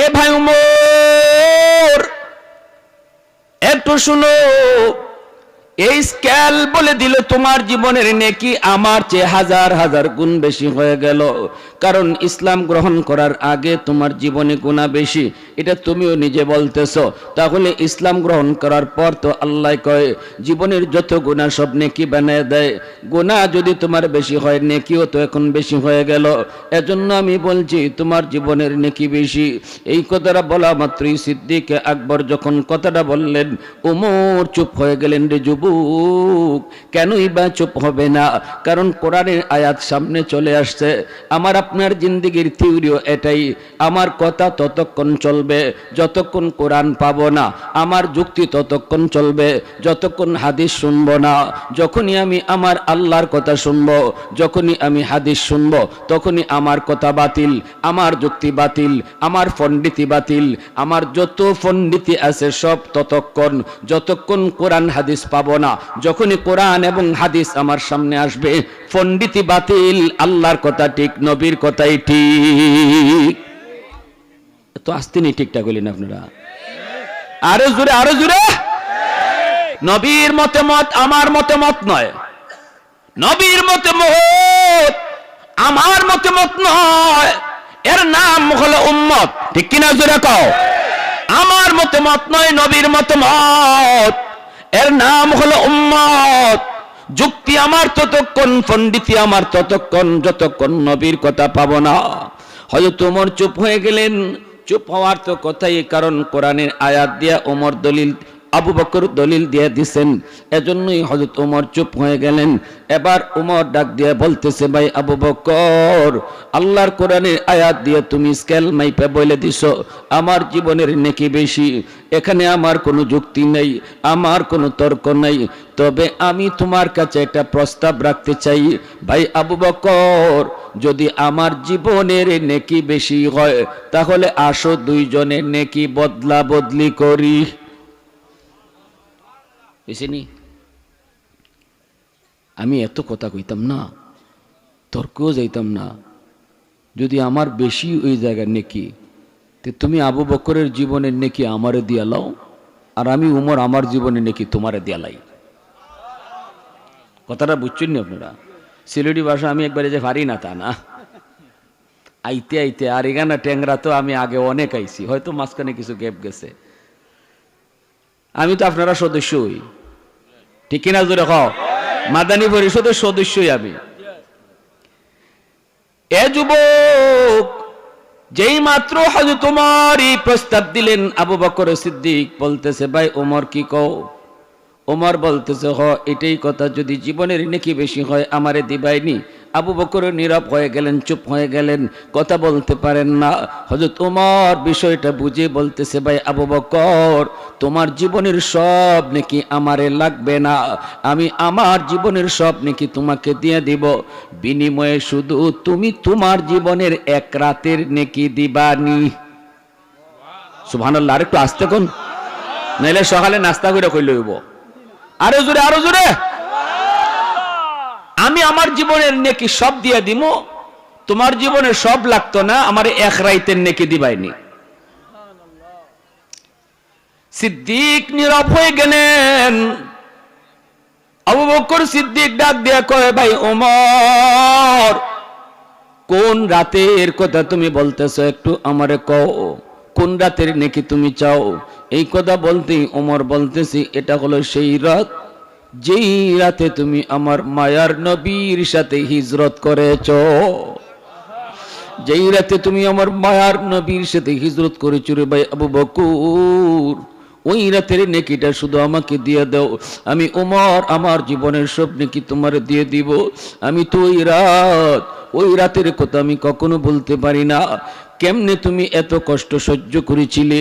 এ ভাই উমর, একটু শুনো, এই স্কেল বলে দিল তোমার জীবনের নেকি আমার চেয়ে হাজার হাজার গুণ বেশি হয়ে গেল। কারণ ইসলাম গ্রহণ করার আগে তোমার জীবনে গুনাহ বেশি, এটা তুমিও নিজে বলতেছো। তাহলে ইসলাম গ্রহণ করার পর তো আল্লাহ কয় জীবনের যত গুনাহ সব নেকি বানিয়ে দেয়। গুনাহ যদি তোমার বেশি হয়, নেকিও তো এখন বেশি হয়ে গেল। এজন্য আমি বলছি তোমার জীবনের নেকি বেশি। এই কথাটা বলা মাত্রই সিদ্দিক আকবর যখন কথাটা বললেন, ওমর চুপ হয়ে গেলেন। রে যুবক, কেনই বা চুপ হবে না? কারণ কোরআনের আয়াত সামনে চলে আসছে। আমার আপনার জিন্দেগির থিওরিও এটাই, আমার কথা ততক্ষণ চলবে যতক্ষণ কোরআন পাবো না, আমার যুক্তি ততক্ষণ চলবে যতক্ষণ হাদিস শুনবো না। যখনই আমি আমার আল্লাহর কথা শুনবো, যখনই আমি হাদিস শুনবো, তখনই আমার কথা বাতিল, আমার যুক্তি বাতিল, আমার পণ্ডিতি বাতিল, আমার যত পণ্ডিতি আছে সব ততক্ষণ যতক্ষণ কোরআন হাদিস পাবো না। যখনই কোরআন এবং হাদিস আমার সামনে আসবে, পণ্ডিতি বাতিল, আল্লাহর কথা ঠিক, নবীর কথাই ঠিক। তো আসতেনি ঠিকঠাক বলেন আপনারা, আরো জোরে আরো জোরে। নবীর মতামত আমার মতামত নয়, নবীর মতামত আমার মতামত নয়, এর নাম হলো উম্মত। ঠিক কিনা জোরে কও? আমার মতামত নয়, নবীর মতামত, এর নাম হলো উম্মত। যুক্তি আমার ততক্ষণ, পণ্ডিতি আমার ততক্ষণ যতক্ষণ নবীর কথা পাবো না। হয়তো ওমর চুপ হয়ে গেলেন। চুপ হওয়ার তো কথাই, কারণ কোরআনের আয়াত দিয়া ওমর দলিল, আবু বকর দলিল দিয়ে দিছেন। এজন্যই হযরত ওমর চুপ হয়ে গেলেন। এবার ওমর ডাক দিয়ে বলতেছে, ভাই আবু বকর, আল্লাহর কোরআনের আয়াত দিয়ে তুমি স্কেল মাইপে বলে দিছো আমার জীবনের নেকি বেশি। এখানে আমার কোনো যুক্তি নেই, আমার কোনো তর্ক নেই। তবে আমি তোমার কাছে একটা প্রস্তাব রাখতে চাই। ভাই আবু বকর, যদি আমার জীবনের নেকি বেশি হয়, তাহলে আসো দুইজনের নেকি বদলা বদলি করি। বুঝিনি? আমি এত কথা কইতাম না, তর্কও যাইতাম না। যদি আমার বেশি ওই জায়গার নেকি, তো তুমি আবু বকরের জীবনের নেকি আমারে দিয়া লাও, আর আমি উমর আমার জীবনের নেকি তোমারে দিয়া লাই। কথাটা বুঝছেন না আপনারা? সিলেটি ভাষা আমি একবারে যে পারি না তা না, আইতে আইতে। আর এখানে ট্যাংরা তো আমি আগে অনেক আইছি, হয়তো মাঝখানে কিছু গ্যাপ গেছে। আমি তো আপনারা সদস্যই, ঠিক কিনা জোরে কও? মাদানী পরিষদের সদস্যই আমি। এ যুবক, যেই মাত্র হযরত ওমর এই প্রস্তাব দিলেন, আবু বকর সিদ্দিক বলতেছে, ভাই ওমর কি কও? ওমর বলতেছে, হ এটাই কথা, যদি জীবনের নেকি বেশি হয় আমারে দিবাইনি। আবু বকর নীরব হয়ে গেলেন, চুপ হয়ে গেলেন, কথা বলতে পারেন না। হযরত ওমর বিষয়টা বুঝে বলতেছে, ভাই আবু বকর, তোমার জীবনের সব নেকি আমারে লাগবে না, আমি আমার জীবনের সব নেকি তোমাকে দিয়ে দিব। বিনিময়ে শুধু তুমি তোমার জীবনের এক রাতের নেকি দিবানি। সুবহানাল্লাহ। আর একটু আস্তে কোন, নাইলে সকালে নাস্তা করে কই লইব। আরো জোরে আরো জোরে। আমি আমার জীবনের নেকি সব দিয়ে দিব, তোমার জীবনে সব লাগতো না, আমার এক রাইতের নেকি দিবাইনি। সিদ্দিক নীরব হয়ে গেলেন। আবু বকর সিদ্দিক ডাক দিয়া কয়, ভাই ওমর, কোন রাতের কথা তুমি বলতেছো একটু আমারে কও, কোন রাতের নেকি তুমি চাও? এই কথা বলতেই ওমর বলতেছি, এটা হলো সেই রাত যেই রাতে তুমি আমার মায়ার নবীর সাথে হিজরত করেছো। যেই রাতে তুমি আমার মায়ার নবীর সাথে হিজরত করেছো রে ভাই আবু বকর, ওই রাতের নেকিটা শুধু আমাকে দিয়ে দাও, আমি ওমর আমার জীবনের সব নেকি তোমার দিয়ে দিব। আমি তো ওই রাতের কথা আমি কখনো বলতে পারি না। কেমনে তুমি এত কষ্ট সহ্য করেছিলে?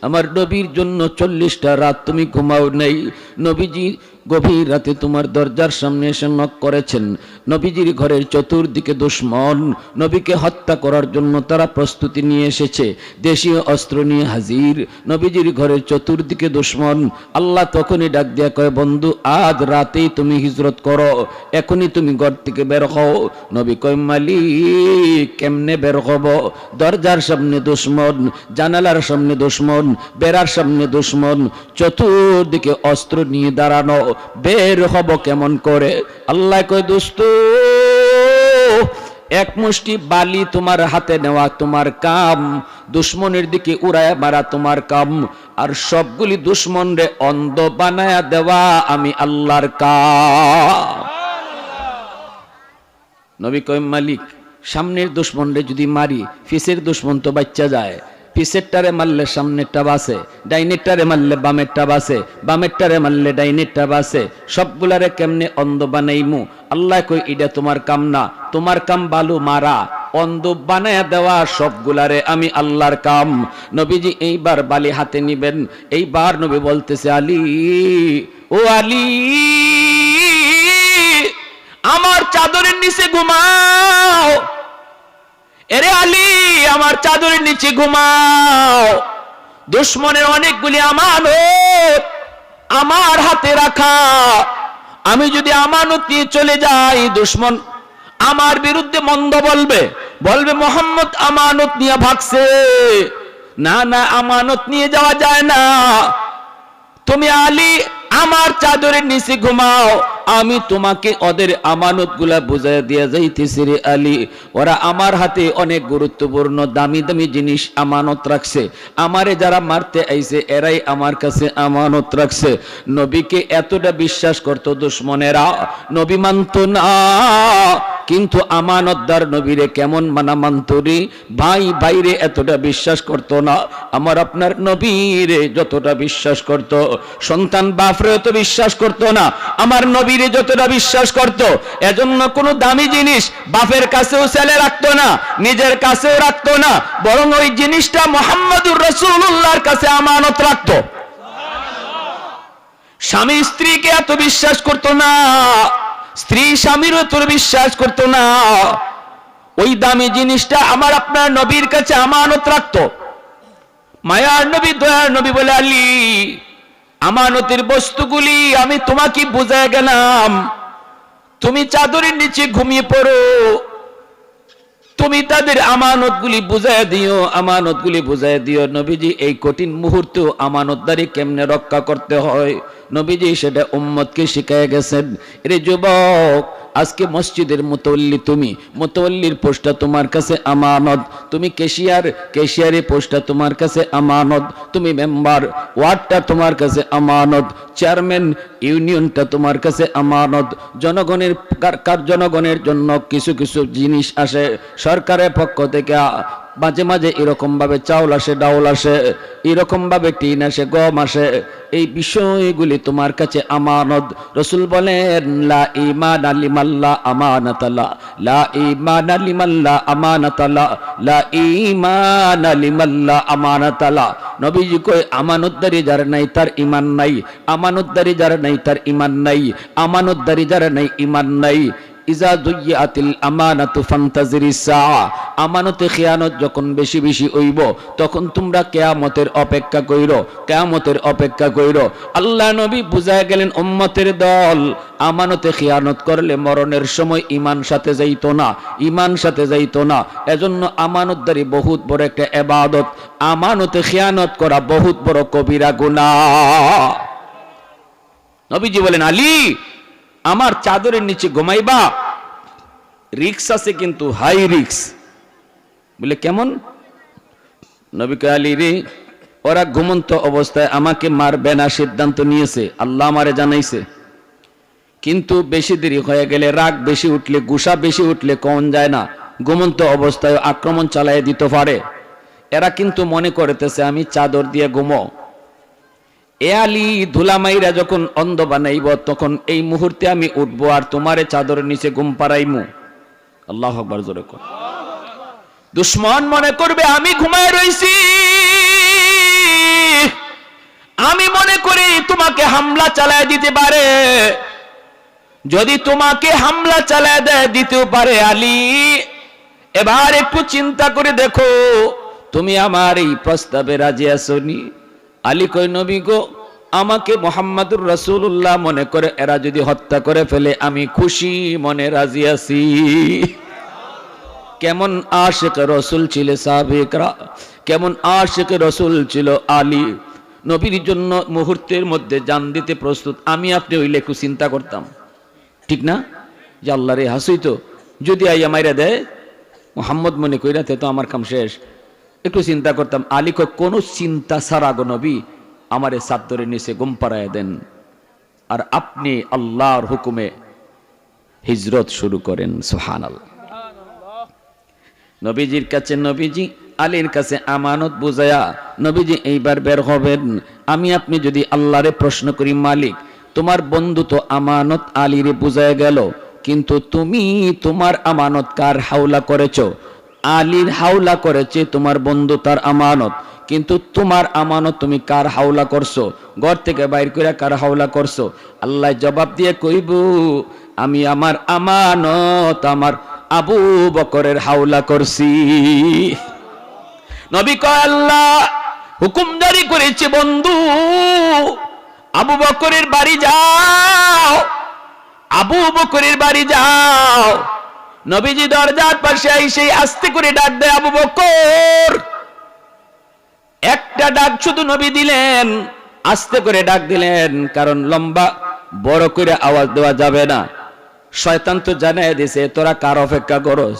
আমার নবীর জন্য 40টা রাত তুমি ঘুমাও নাই। নবীজি গভীর রাতে তোমার দরজার সামনে এসে নক করেছেন। নবীজির ঘরের চতুর্দিকে দুশমন, নবীকে হত্যা করার জন্য তারা প্রস্তুতি নিয়ে এসেছে, দেশীয় অস্ত্র নিয়ে হাজির। নবীজির ঘরের চতুর্দিকে দুশমন। আল্লাহ তখনই ডাক দিয়া কয়, বন্ধু আজ রাতেই তুমি হিজরত করো, এখনই তুমি ঘর থেকে বের হও। নবী কয়, মালিক কেমনে বের হব? দরজার সামনে দুশমন, জানালার সামনে দুশমন, বেড়ার সামনে দুশমন, চতুর্দিকে অস্ত্র নিয়ে দাঁড়ানো, বের হব কেমন করে? আল্লাহ কয়, দোস্ত এক মুষ্টি বালি তোমার হাতে নেওয়া তোমার কাম, দুশ্মনের দিকে উড়ায় মারা তোমার কাম, আর সবগুলি দুশ্মনরে অন্ধ বানায়া দেওয়া আমি আল্লাহর কাম। নবী কয়, মালিক সামনের দুশ্মনরে যদি মারি, পিছের দুশ্মন তো বাচ্চা যায়, পিছেরটারে মারলে সামনেরটা বাসে, ডাইনেরটারে মারলে বামেরটা বাসে, বামেরটারে মারলে ডাইনেরটা বাসে, সবগুলারে কেমনে অন্ধ বানাইমু? আল্লাহ কই, এটা তোমার কাম না, তোমার কাম বালু মারা, অন্ধ বানায়া দেওয়া সবগুলারে আমি আল্লাহর কাম। নবীজি এইবার বালি হাতে নিবেন, এইবার নবী বলতেছে, আলী ও আলী, আমার চাদরের নিচে ঘুমাও। এরে আলী, আমার চাদরের নিচে ঘুমাও। দুশ্মনের অনেকগুলি আমানত আমার হাতে রাখা, আমি যদি আমানত নিয়ে চলে যাই, দুশ্মন আমার বিরুদ্ধে মন্দ বলবে, বলবে মোহাম্মদ আমানত নিয়ে ভাগছে। না না, আমানত নিয়ে যাওয়া যায় না। তুমি আলী আমার চাদরের নিচে ঘুমাও, আমি তোমাকে ওদের আমানত গুলা বুঝাই দিয়া যাইতেছি। রে আলী, ওরা আমার হাতে অনেক গুরুত্বপূর্ণ দামি দামি জিনিস আমানত রাখছে, আমারে যারা মারতে আইছে এরাই আমার কাছে আমানত রাখছে। নবীকে এতটা বিশ্বাস করত দুশ্মনেরা, নবী মানত না, কিন্তু আমানতদার নবীরে কেমন মানা মানত রে ভাই, বাইরে এতটা বিশ্বাস করত না। আমার আপনার নবীরে যতটা বিশ্বাস করত, সন্তান বাপরে তো বিশ্বাস করত না, আমার নবীরে যতটা বিশ্বাস করত। এজন্য কোনো দামি জিনিস বাপের কাছেও ছেলে রাখতো না, নিজের কাছেও রাখতো না, বরং ওই জিনিসটা মুহাম্মদুর রাসূলুল্লাহর কাছে আমানত রাখতো। স্বামী স্ত্রীকে এত বিশ্বাস করত না, স্ত্রী স্বামীর এত বিশ্বাস করত না, ওই দামি জিনিসটা আমার আপনার নবীর কাছে আমানত রাখতো। মায়ার নবী, দয়ার নবী বলে, আলী আমানতের বস্তুগুলি আমি তোমাকে বুঝাই গেলাম, তুমি চাদরের নিচে ঘুমিয়ে পড়ো, তুমি তাদের আমানতগুলি বুঝাই দিও, আমানতগুলি বুঝাই দিও। নবীজি এই কঠিন মুহূর্তে আমানতদারি কেমনে রক্ষা করতে হয় নবীজি সেটা উম্মতকে শিখায় গেছেন। এরে যুবক, আজকে মসজিদের মুতাওয়াল্লি, তুমি মুতাওয়াল্লির পোস্টটা তোমার কাছে আমানত, তুমি ক্যাশিয়ারের পোস্টটা তোমার কাছে আমানত, তুমি মেম্বার ওয়ার্ডটা তোমার কাছে আমানত, চেয়ারম্যান ইউনিয়নটা তোমার কাছে আমানত। জনগণের জন্য কিছু কিছু জিনিস আসে সরকারের পক্ষ থেকে, মাঝে মাঝে এরকম ভাবে চাউল আসে, ডাউল আসে, এরকম ভাবে টিন আসে, গম আসে, এই বিষয়গুলি তোমার কাছে আমানত। রাসূল বলেন, লা ঈমান লিমাল্লা আমানাতাল্লা, লা ঈমান লিমাল্লা আমানাতাল্লা, লা ঈমান লিমাল্লা আমানাতাল্লা। নবীজি কই, আমানতদারি যার নাই তার ঈমান নাই, আমানতদারি যার নাই তার ঈমান নাই, আমানতদারি যার নাই ঈমান নাই। ইজা দুইয়াতিল আমানাতু ফান্তাজিরিস সাআ, আমানতে খিয়ানত যখন বেশি বেশি হইব তখন তোমরা কিয়ামতের অপেক্ষা কইরো, কিয়ামতের অপেক্ষা কইরো। আল্লাহ নবী বুঝায় গেলেন উম্মতের দল, আমানতে খিয়ানত করলে মরণের সময় ঈমান সাথে যাইতো না, ঈমান সাথে যাইতো না। এজন্য আমানতদারি বহুত বড় একটা ইবাদত, আমানতে খিয়ানত করা বহুত বড় কবিরা গুনাহ। নবীজি বলেন, আলী আমার চাদরের নিচে ঘুমাইবা, রিক্স আছে কিন্তু হাই রিক্স। বলে কেমন? নবী কয়, আলী রে, ওরা ঘুমন্ত অবস্থায় আমাকে মারবে না সিদ্ধান্ত নিয়েছে, আল্লাহ আমারে জানাইছে, কিন্তু বেশি দেরি হয়ে গেলে, রাগ বেশি উঠলে, গুসা বেশি উঠলে কোন যায় না, ঘুমন্ত অবস্থায় আক্রমণ চালায় দিতে পারে। এরা কিন্তু মনে করতেছে আমি চাদর দিয়ে ঘুমো। এ আলী, ধুলামাইরা যখন অন্ধ বানাইব তখন এই মুহূর্তে আমি উঠবো আর তোমারে চাদরের নিচে ঘুম পাড়াইমু। আল্লাহু আকবার, জোরে কর। দুশ্মন মনে করবে আমি ঘুমায় রইছি, আমি মনে করি তোমাকে তোমাকে হামলা চালায় দিতে পারে, যদি তোমাকে হামলা চালায় দেয় দিতেও পারে আলী। এবার একটু চিন্তা করে দেখো, তুমি আমার এই প্রস্তাবে রাজি আছোনি? আলী কয়, নবী গো, আমাকে মুহাম্মাদুর রাসূলুল্লাহ মনে করে এরা যদি হত্যা করে ফেলে আমি খুশি মনে রাজি আছি। কেমন আশিক রাসূল ছিল সাহাবায়েরা, কেমন আশিক রাসূল ছিল আলী। নবীর জন্য মুহূর্তের মধ্যে জান দিতে প্রস্তুত। আমি আপনি হইলে একটু চিন্তা করতাম, ঠিক না? যে আল্লাহ রে হাসুই তো, যদি আইয়া মাইরা দেয় মুহাম্মদ মনে কইরাতে তো আমার কাম শেষ। একটু চিন্তা করতাম। আলী কয়, কোন চিন্তা ছাড়া গো নবী আমারে চাদরের নিচে ঘুম পাড়ায় দেন, আর আপনি আল্লাহর হুকুমে হিজরত শুরু করেন। সুবহানাল্লাহ। নবীজির কাছে, নবীজি আলীর কাছে আমানত বুঝায়া, নবীজি এইবার বের হবেন। আমি আপনি যদি আল্লাহরে প্রশ্ন করি, মালিক তোমার বন্ধু তো আমানত আলীরে বুঝায় গেল, কিন্তু তুমি তোমার আমানত কার হাওলা করেছো? আলীর হাওলা করেছে তোমার বন্ধু তার আমানত, কিন্তু তোমার আমানত তুমি কার হাওলা করছো? ঘর থেকে বাইর করে কার হাওলা করছো? আল্লাহ জবাব দিয়ে কইব, আমি আমার আমানত আমার আবু বকরের হাওলা করছি। নবী কয়, আল্লাহ হুকুম জারি করেছে বন্ধু, আবু বকরের বাড়ি যাও, আবু বকরের বাড়ি যাও। নবীজি দরজার পাশে এসে আস্তে করে ডাক দেয়, আবু বকর। একটা ডাক শুধু নবী দিলেন, আস্তে করে ডাক দিলেন, কারণ লম্বা বড় করে আওয়াজ দেওয়া যাবে না। শয়তান তো জানায় দিছে তোরা কার অপেক্ষা করস।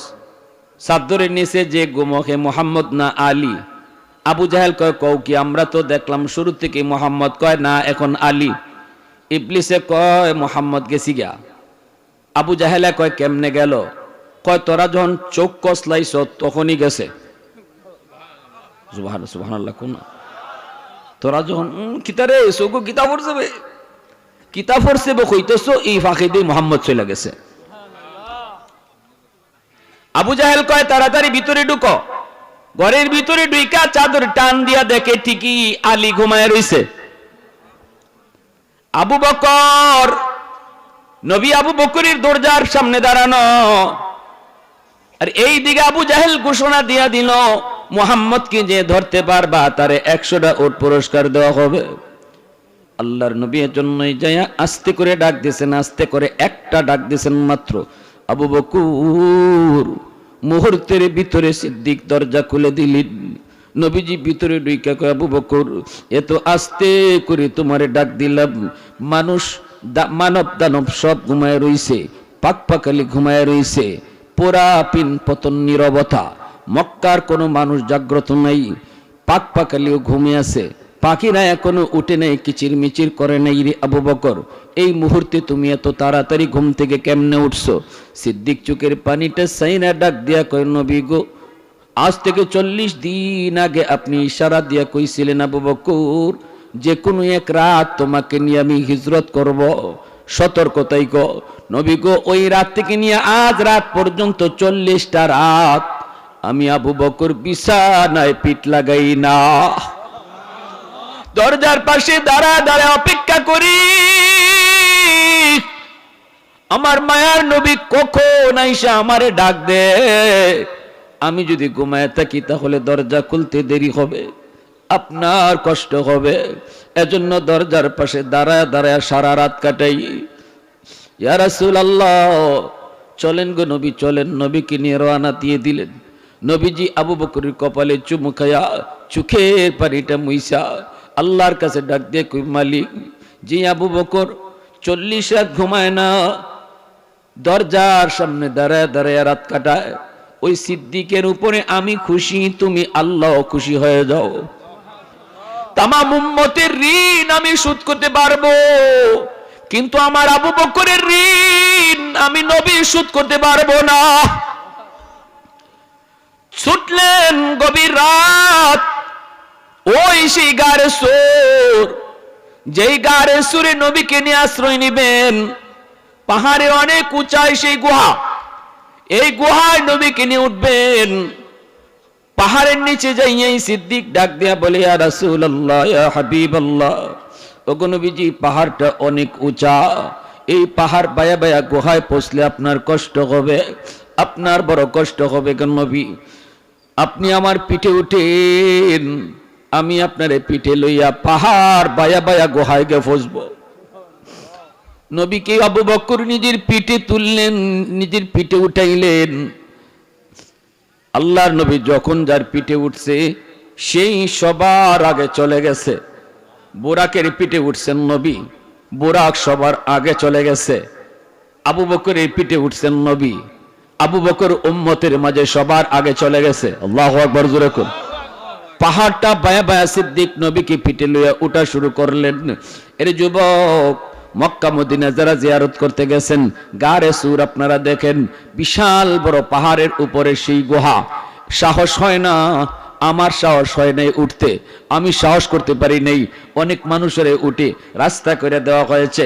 চাদরের নিচে যে গুমকে মুহাম্মদ না আলী? আবু জাহেল কয়, কও কি? আমরা তো দেখলাম শুরু থেকে মুহাম্মদ। কয় না, এখন আলী। ইবলিসে কয়, মুহাম্মদ গেছি গা। আবু জাহেলে কয়, কেমনে গেল? কয়, তোরা যখন চোখ কসলাইছ তখনই গেছে। সুবহানাল্লাহ। কোন তোরা যখন কিতারে চোখ কিতাব পড়ছে, কিতাব পড়ছে কইতেছ, এই ফাঁকে দিয়ে মুহাম্মদ চলে গেছে। আবু জাহেল কয়, তাড়াতাড়ি ভিতরে ঢুকো। ঘরের ভিতরে ঢুইকা চাদর টান দিয়া দেখে ঠিকই আলী ঘুমায় রইছে। আবু বকর, নবী আবু বকরের দরজার সামনে দাঁড়ানো, আর এই দিকে আবু জাহেল ঘোষণা দিয়া দিল, মুহাম্মদকে যে ধরতে পারবা তারে 100টা উট পুরস্কার দেওয়া হবে। আল্লাহর নবীর জন্যই যায় আস্তে করে ডাক দিয়েছেন, আস্তে করে একটা ডাক দিয়েছেন মাত্র, আবু বকর। মুহূর্তের ভিতরে সিদ্দিক দরজা খুলে দিলেন। নবীজি ভিতরে ঢুইকা কয়, আবু বকর, এত আস্তে করে তোমারে ডাক দিলাম, মানুষ মানব দানব সব ঘুমায় রইছে, পাকপাকালি ঘুমায় রইছে, পোড়া পিন পতন নীরবতা, মক্কার কোনো মানুষ জাগ্রত নাই, পাকপাকালিও ঘুমিয়ে আছে, পাখিরা এখনো উঠে নাই, কিচির মিচির করে নাই। রে আবু বকর, এই মুহূর্তে তুমি এত তাড়াতাড়ি ঘুম থেকে কেমনে উঠছো? সিদ্দিক চোখের পানিটা সাইনা ডাক দিয়া কয়, নবী গো, আজ থেকে 40 দিন আগে আপনি ইশারা দিয়া কইছিলেন, আবু বকর, যে কোনো এক রাত তোমাকে নিয়ে আমি হিজরত করব, সতর্কতাই গো। নবী গো, ওই রাত থেকে নিয়ে আজ রাত পর্যন্ত 40টা রাত আমি আবু বকর বিছানায় পিঠ লাগাই না, দরজার পাশে দাঁড়া দাঁড়া অপেক্ষা করি আমার মায়ার নবী কখন আইসা আমারে ডাক দে। আমি যদি ঘুমায় থাকি তাহলে দরজা খুলতে দেরি হবে, আপনার কষ্ট হবে। এজন্য দরজার পাশে দাঁড়ায় দাঁড়ায় সারা রাত কাটাই। ইয়া রাসূলুল্লাহ, চলেন গো নবী, চলেন। নবীকে নিয়ে রওনা দিয়ে দিলেন। নবীজি আবু বকরের কপালে চুমু খায়া চোখের পানিটা মুইসা আল্লাহর কাছে ডাক দিয়ে কই, মালিক, যে আবু বকর 40 রাত ঘুমায় না, দরজার সামনে দাঁড়ায় দাঁড়ায় রাত কাটায়, ওই সিদ্দিকের উপরে আমি খুশি, তুমি আল্লাহ খুশি হয়ে যাও। তামাম উম্মতের ঋণ আমি শোধ করতে পারবো, কিন্তু আমার আবু বকরের ঋণ আমি নবী শোধ করতে পারবো না। ছুটলেন গভীর রাত, ওই সেই গারে সুর, যেই গারে সুরে নবীকে নিয়ে আশ্রয় নিবেন। পাহাড়ে অনেক উঁচাই সেই গুহা, এই গুহায় নবীকে নিয়ে উঠবেন। পাহাড়ের নিচে যাইয়াই সিদ্দিক ডাক দিয়া বলে, ইয়া রাসূলুল্লাহ, ইয়া হাবিবাল্লাহ, ওগো নবীজি পাহাড়টা অনেক উঁচা, এই পাহাড় বায়া বায়া গুহায় পৌঁছলে আপনার কষ্ট হবে, আপনার বড় কষ্ট হবে গো নবী। আপনি আমার পিঠে উঠেন, আমি আপনার পিঠে লইয়া পাহাড় বায়া বায়া গুহায় গে পৌঁছবো। নবীকে আবু বকর নিজের পিঠে তুললেন, নিজের পিঠে উঠাইলেন। আল্লাহর নবী যখন যার পিঠে উঠছে সেই সবার আগে চলে গেছে। বুরাকের পিঠে উঠছেন নবী, বুরাক সবার আগে চলে গেছে। আবু বকরের পিঠে উঠছেন নবী, আবু বকর উম্মতের মাঝে সবার আগে চলে গেছে। আল্লাহু আকবার জোরে করুন। পাহাড়টা বায়া বায়া সিদ্দিক নবীকে পিঠে লইয়া উঠা শুরু করলেন। এর যুবক, মক্কা মদিনা যারা জিয়ারত করতে গেছেন, গারে সুর আপনারা দেখেন, বিশাল বড় পাহাড়ের উপরে সেই গুহা। সাহস হয় না, আমার সাহস হয় নাই উঠতে, আমি সাহস করতে পারি নাই। অনেক মানুষের উঠে রাস্তা করে দেওয়া হয়েছে,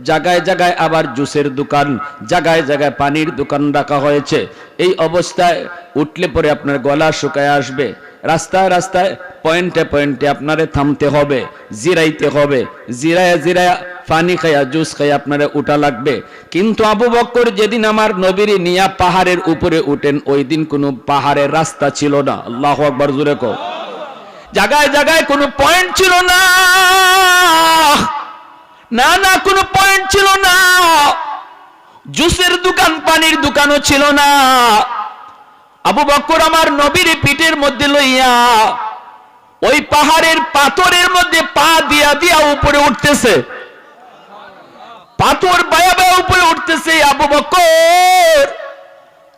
জায়গায় জায়গায় আবার জুসের দোকান, জায়গায় জায়গায় পানির দোকান রাখা হয়েছে। এই অবস্থায় উঠলে পরে আপনার গলা শুকায় আসবে। রাস্তায় রাস্তায় পয়েন্টে পয়েন্টে আপনারে থামতে হবে, জিরাইতে হবে, জিরায়া জিরায়া পানি খায়া জুস খাইয়া আপনারা উঠা লাগবে। কিন্তু আবু বকর যেদিন আমার নবীর নিয়া পাহাড়ের উপরে উঠেন, ওই দিন কোনো পাহাড়ের রাস্তা ছিল না। আল্লাহু আকবার জোরে কও। জায়গায় জায়গায় কোনো পয়েন্ট ছিল না, না না কোনো পয়েন্ট ছিল না। জুসের দোকান, পানির দোকানও ছিল না। আবু বকর আমার নবীর পিঠের মধ্যে লইয়া ওই পাহাড়ের পাথরের মধ্যে পা দিয়া দিয়া উপরে উঠতেছে, পাথর বায়া বায়া উপরে উঠতেছে। আবু বকর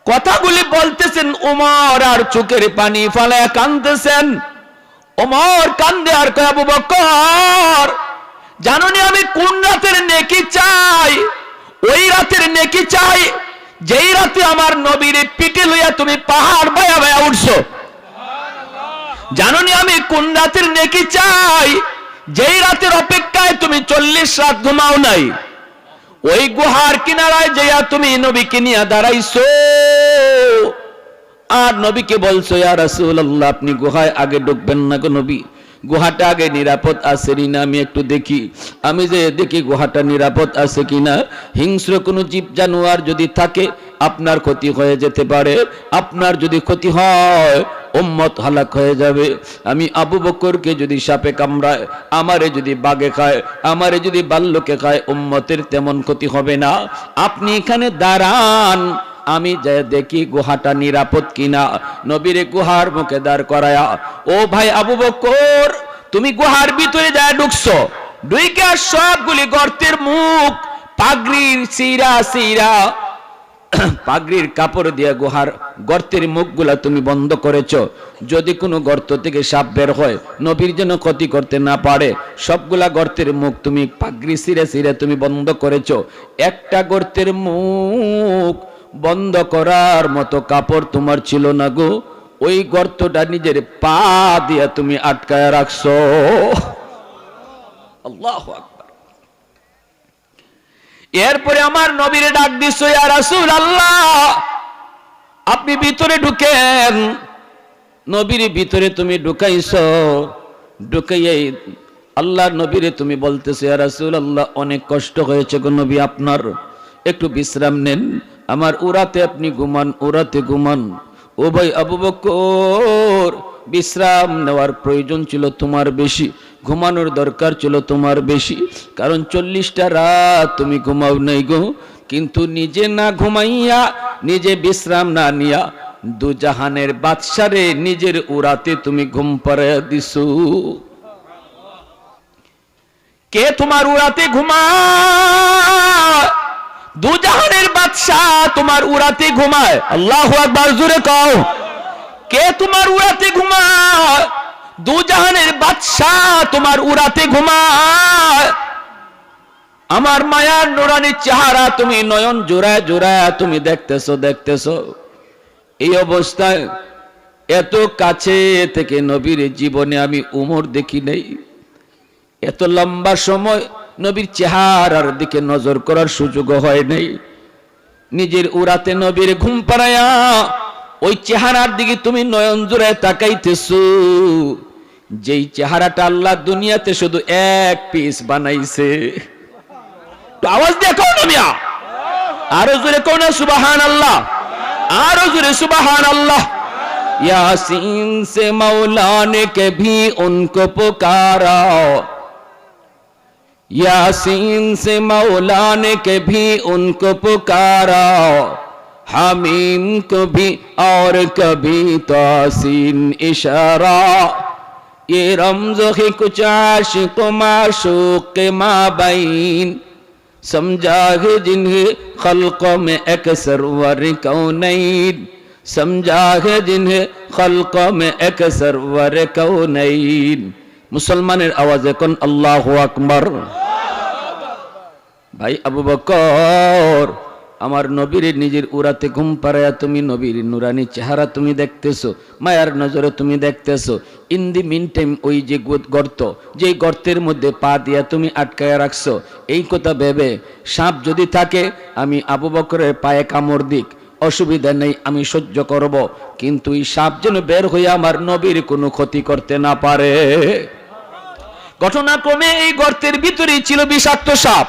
কথাগুলি বলতেছেন, ওমর আর চোখের পানি ফালায়া কাঁদতেছেন। ওমর কান্দে আর কয়, আবু বকর জানোনি আমি কোন রাতের নেকি চাই? ওই রাতের নেকি চাই যেই রাতে আমার নবীর পিঠে লইয়া তুমি পাহাড় বায়া বায়া উঠছো। জানোনি আমি কোন রাতের নেকি চাই? যেই রাতের অপেক্ষায় তুমি 40 রাত ঘুমাও নাই। ওই গুহার কিনারায় যাইয়া তুমি নবীকে নিয়ে দাঁড়াইছো আর নবীকে বলছো, ইয়া রাসূলুল্লাহ আপনি গুহায় আগে ঢুকবেন না গো নবী, গুহাটা আগে নিরাপদ আছে কিনা আমি একটু দেখি। আমি যে দেখি গুহাটা নিরাপদ আছে কিনা। হিংস্র কোনো জীব জানোয়ার যদি থাকে আপনার ক্ষতি হয়ে যেতে পারে, আপনার যদি ক্ষতি হয় উম্মত হালাক হয়ে যাবে। আমি আবু বকরকে যদি সাপে কামড়ায়, আমারে যদি বাঘে খায়, আমারে যদি ভাল্লুকে খায়, উম্মতের তেমন ক্ষতি হবে না। আপনি এখানে দাঁড়ান, আমি যে দেখি গুহাটা নিরাপদ কিনা। নবীরে গুহার মুখে দাঁড় করায়া, ও ভাই আবু বকর তুমি গুহার ভিতরে যায় ঢুকছো, ঢুইকা সবগুলি গর্তের মুখ পাগড়ির সিরা সিরা পাগড়ির কাপড় দিয়ে গুহার গর্তের মুখগুলা তুমি বন্ধ করেছো। যদি কোনো গর্ত থেকে সাপ বের হয় নবীর জন্য ক্ষতি করতে না পারে, সবগুলা গর্তের মুখ তুমি পাগড়ি সিরে সিরে তুমি বন্ধ করেছো। একটা গর্তের মুখ বন্ধ করার মতো কাপড় তোমার ছিল না গো, ওই গর্তটা নিজের পা দিয়ে তুমি আটকায় রাখছো। আল্লাহু আকবার। এরপরে আমার নবীরে ডাক দিছো, ইয়া রাসূলুল্লাহ আপনি ভিতরে ঢুকেন। নবীর ভিতরে তুমি ঢুকাইছো, ঢুকাইয়াই আল্লাহর নবীরে তুমি বলতেছো, ইয়া রাসূলুল্লাহ অনেক কষ্ট হয়েছে গো নবী, আপনার একটু বিশ্রাম নেন, আমার উরাতে আপনি ঘুমান, উরাতে ঘুমান। ও ভাই আবু বকর বিশ্রাম নেওয়ার প্রয়োজন ছিল তোমার বেশি, ঘুমানোর দরকার ছিল তোমার বেশি, কারণ 40টা রাত তুমি ঘুমাও নাই গো। কিন্তু নিজে না ঘুমাইয়া, নিজে বিশ্রাম না নিয়া দু জাহানের বাদশারে নিজের উরাতে তুমি ঘুম পাড়াইয়া দিছো। কে তোমার উরাতে ঘুমায়? দু জাহানের বাদশা তোমার উরাতে ঘুমায়। আল্লাহু আকবার জোরে কও। কে তোমার উরাতে ঘুমায়? দু জাহানের বাদশা তোমার উরাতে ঘুমায়। আমার মায়ার নুরানি চেহারা তুমি নয়ন জোড়ায় জোড়ায় তুমি দেখতেছো দেখতেছো। এই অবস্থায় এত কাছে থেকে নবীর জীবনে আমি উমর দেখি নাই, এত লম্বা সময় নবীর চেহারার দিকে নজর করার সুযোগ হয় নাই। নিজের উরাতে নবীর ঘুম পাড়ায়া ওই চেহারার দিকে তুমি নয়ন জোড়ায় তাকাইতেছো। যেই চেহারাটা আল্লাহ দুনিয়াতে শুধু এক পিস বানাইছে। তো আওয়াজ দিয়ে কও না মিয়া, আরো জোরে কও না সুবহানাল্লাহ, আরো জোরে সুবহানাল্লাহ। यासीन से मौला ने कभी उनको पुकारा, यासीन से मौला ने कभी उनको पुकारा, हामीम को भी और कभी तासीन इशारा। ये रमज़ है कुछ आशिक़ माशूक़ के माबैन, समझा है जिन्हें खल्क़ों में अक्सर वर कौनैन, समझा है जिन्हें खल्क़ों में अक्सर वर कौनैन। मुसलमानेर आवाज़े कोन अल्लाहु আকবার। ভাই আবু বকর, আমার নবীর নিজের উরাতে ঘুম পাড়ায়া তুমি নবীর নুরানি চেহারা তুমি দেখতেছো, মায়ার নজরে তুমি দেখতেছো। ইন দি মিন টাইম ওই যে গর্ত, যে গর্তের মধ্যে পা দিয়া তুমি আটকায়া রাখছো, এই কথা ভেবে সাপ যদি থাকে আমি আবু বকরের পায়ে কামড় দিক, অসুবিধা নেই, আমি সহ্য করব, কিন্তু এই সাপ যেন বের হয়ে আমার নবীর কোনো ক্ষতি করতে না পারে। ঘটনাক্রমে এই গর্তের ভিতরেই ছিল বিষাক্ত সাপ।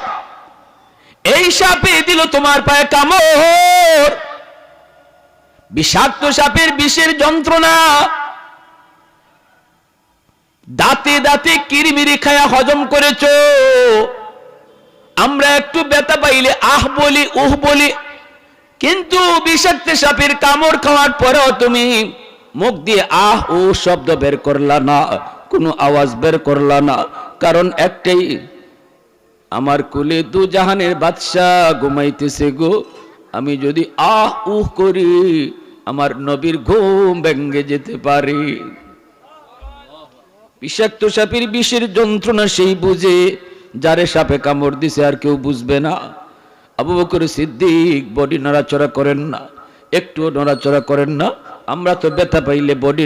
এই সাপে দিল তোমার পায়ে কামড়। বিষাক্ত সাপের বিষের যন্ত্রণা দাঁতে দাঁতে কিরমিরি খায়া হজম করেছো। আমরা একটু ব্যথা পাইলে আহ বলি উহ বলি, কিন্তু বিষাক্ত সাপের কামড় খাওয়ার পরেও তুমি মুখ দিয়ে আহ ও শব্দ বের করলা না, কোনো আওয়াজ বের করলা না। কারণ একটাই, আমার কুলে দু জাহানের বাদশাহ ঘুমাইতেছে গো, আমি যদি আহ উহ করি আমার নবীর ঘুম ভেঙে যেতে পারে। বিষাক্ত সাপের বিষের যন্ত্রণা সেই বুঝে, যারে সাপে কামড় দিছে আর কেউ বুঝবে না। আবু বকর সিদ্দিক বডি নড়াচড়া করেন না, একটুও নড়াচড়া করেন না। আমরা তো ব্যথা পাইলে বডি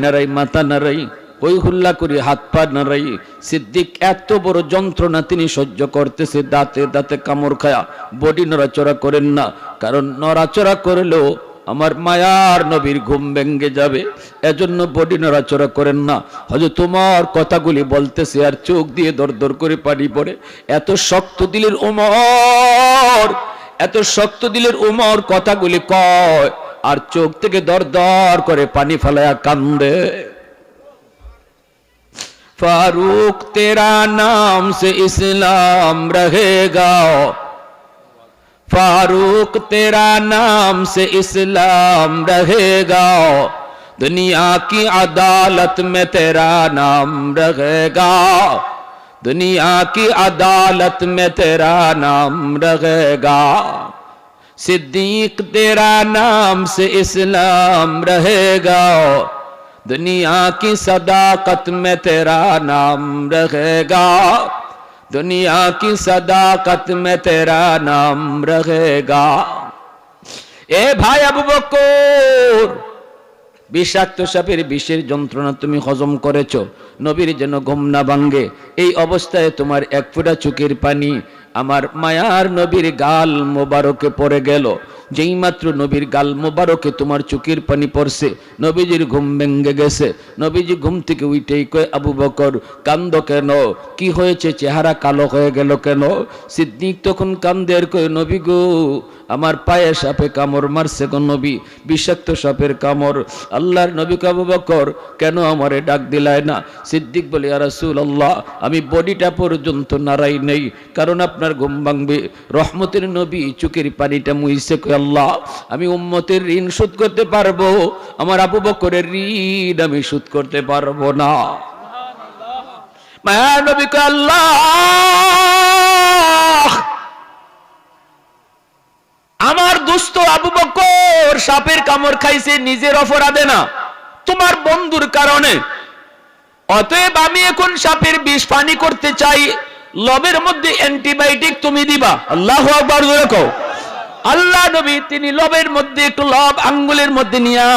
নাড়াই, মাথা নাড়াই, হই হুল্লা করি, হাত পা নাড়াই। সিদ্দিক এত বড় যন্ত্রণা তিনি সহ্য করতেছে, দাঁতে দাঁতে কামড় খায়া, বডি নড়াচড়া করেন না। কারণ নড়াচড়া করলেও আমার মায়ার নবীর ঘুম ভেঙে যাবে, এজন্য বডি নড়াচড়া করেন না। হযরত তোমার কথাগুলি বলতেছে আর চোখ দিয়ে দর দর করে পানি পড়ে। এত শক্ত দিলের ওমর, এত শক্ত দিলের ওমর কথাগুলি কয় আর চোখ থেকে দর দর করে পানি ফেলায়া কান্দে। फारूक तेरा नाम से इस्लाम रहेगा, फारूक तेरा नाम से इस्लाम रहेगा, दुनिया की अदालत में तेरा नाम रहेगा, दुनिया की अदालत में तेरा नाम रहेगा। सिद्दीक तेरा नाम से इस्लाम रहेगा, दुनिया की सदाकत में तेरा नाम रहेगा, दुनिया की सदाकत में तेरा नाम रहेगा। ए भाई আবু বকর, বিষাক্ত সাপের বিষের যন্ত্রণা তুমি হজম করেছো, নবীর যেন ঘুম না ভাঙ্গে। এই অবস্থায় তোমার এক ফোঁটা চোখের পানি আমার মায়ার নবীর গাল মোবারকে পড়ে গেল। যেই মাত্র নবীর গাল মোবারকে তোমার চোখের পানি পড়ছে, নবীজির ঘুম ভেঙে গেছে। নবীজি ঘুম থেকে উঠেই কয়, আবু বকর কান্দো কেন, কি হয়েছে, চেহারা কালো হয়ে গেল কেন? সিদ্দিক তখন কান্দে আর কয়, নবী গো, আমার পায়ে সাপে কামড় মারছে গো নবী, বিষাক্ত সাপের কামড়। আল্লাহর নবী কয়, আবু বকর কেন আমারে ডাক দিলায় না? সিদ্দিক বলে, ইয়া রাসূলুল্লাহ, আমি বডিটা পর্যন্ত নাড়াই নেই, কারণ আপনার ঘুম ভাঙবে। রহমতের নবী চোখের পানিটা মুইছে, কয় আল্লাহ, আমি উম্মতের ঋণ শোধ করতে পারবো, আমার আবু বকরের ঋণ আমি শোধ করতে পারবো না। মায়া নবী কয়, আল্লাহ, আমার দোস্ত আবু বকর সাপের কামড় খাইছে নিজের অপরাধে না, তোমার বন্ধুর কারণে। অতএব আমি এখন সাপের বিষ পানি করতে চাই, লবের মধ্যে অ্যান্টিবায়োটিক তুমি দিবা। আল্লাহু আকবার জোরে কও। আল্লাহ নবী তিনি লবের মধ্যে একটু লব আঙ্গুলের মধ্যে নিয়া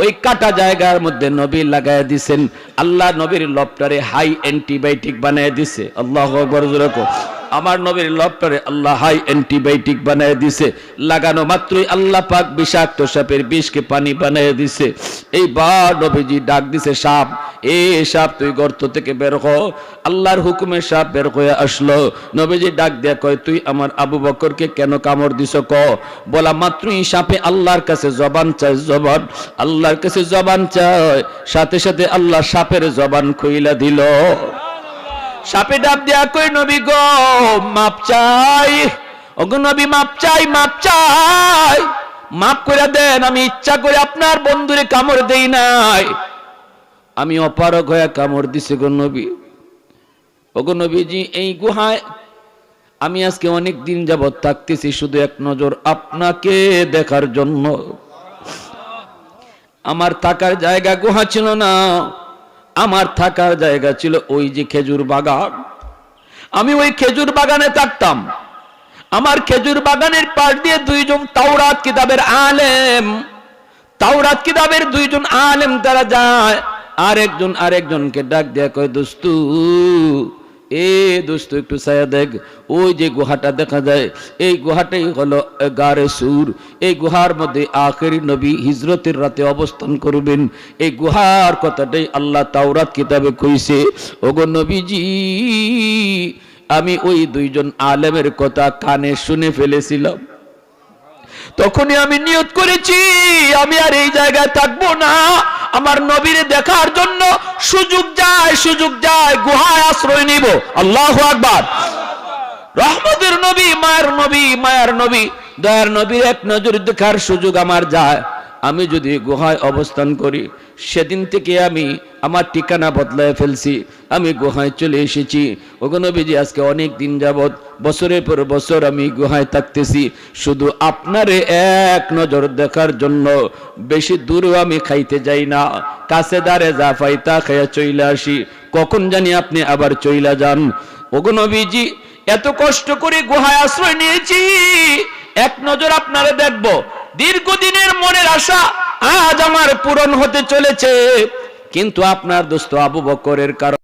ওই কাটা জায়গার মধ্যে নবী লাগায় দিছেন। আল্লাহ নবীর লবটারে হাই অ্যান্টিবায়োটিক বানায় দিছে। আল্লাহু আকবার জোরে কও। আমার নবীর লবটারে আল্লাহ হাই অ্যান্টিবায়োটিক বানায় দিছে, লাগানো মাত্রই আল্লাহ পাক বিষাক্ত সাপের বিষকে পানি বানায় দিছে। এইবার নবীজি ডাক দিছে, সাপ, এ সাপ তুই গর্ত থেকে বের হ। আল্লাহর হুকুমে সাপ বের হয়ে আসলো। নবীজি ডাক দেয়া কয়, তুই আমার আবু বকরকে কেন কামড় দিছ ক। বলা মাত্রই সাপে আল্লাহর কাছে জবান চায়, জবান, আল্লাহর কাছে জবান চায়, সাথে সাথে আল্লাহ সাপের জবান খুইলা দিল। সাপে ডাব দেয়া কই, নবী গো মাপ চাই, ওগো নবী মাপ চাই, মাপ চাই, মাপ করে দেন, আমি ইচ্ছা করে আপনার বন্ধুরে কামড় দেই নাই, আমি অপারগ হয়ে কামড় দিছি গো নবী। ওগো নবীজি এই গুহায় আমি আজকে অনেক দিন যাবত থাকতেছি শুধু এক নজর আপনাকে দেখার জন্য। আমার থাকার জায়গা গুহা ছিল না, আমার থাকার জায়গা ছিল ওই যে খেজুর বাগান। আমি ওই খেজুর বাগানে থাকতাম। আমার খেজুর বাগানের পাশ দিয়ে দুইজন তাওরাত কিতাবের আলেম, তাওরাত কিতাবের দুইজন আলেম তারা যায়, আরেকজনকে ডাক দেয়া কয়, দোস্তু, এ দোস্ত একটু ছায়া দেখ, ওই যে গুহাটা দেখা যায়, এই গুহাটাই হলো গারে সুর। এই গুহার মধ্যে আখেরি নবী হিজরতের রাতে অবস্থান করবেন। এই গুহার কথাটাই আল্লাহ তাওরাত কিতাবে কইছে। ওগো নবীজি, আমি ওই দুইজন আলেমের কথা কানে শুনে ফেলেছিলাম। তখনই আমি নিয়ত করেছি আমি আর এই জায়গায় থাকবো না। আমার নবীরে দেখার জন্য সুযোগ যায় গুহায় আশ্রয় নিব। আল্লাহু আকবার। রহমতের নবী, মায়ার নবী, দয়ার নবীর এক নজর দেখার সুযোগ আমার যায়। আমি যদি গুহায় অবস্থান করি, সেদিন থেকে আমি আমার ঠিকানা বদলায় ফেলছি, আমি গুহায় চলে এসেছি। ওগো নবীজি, আজকে অনেক দিন যাবত, বছরের পর বছর আমি গুহায় থাকতেছি শুধু আপনারে এক নজর দেখার জন্য। বেশি দূরেও আমি খাইতে যাই না, কাছে দাঁড়ে যা পাই তা খাইয়া চইলা আসি, কখন জানি আপনি আবার চইলা যান। ওগো নবীজি, এত কষ্ট করে গুহায় আশ্রয় নিয়েছি, এক নজর আপনারে দেখবো। দীর্ঘদিনের মনের আশা আজ আমার পূরণ হতে চলেছে, কিন্তু আপনার দোস্ত আবু বকরের কারণে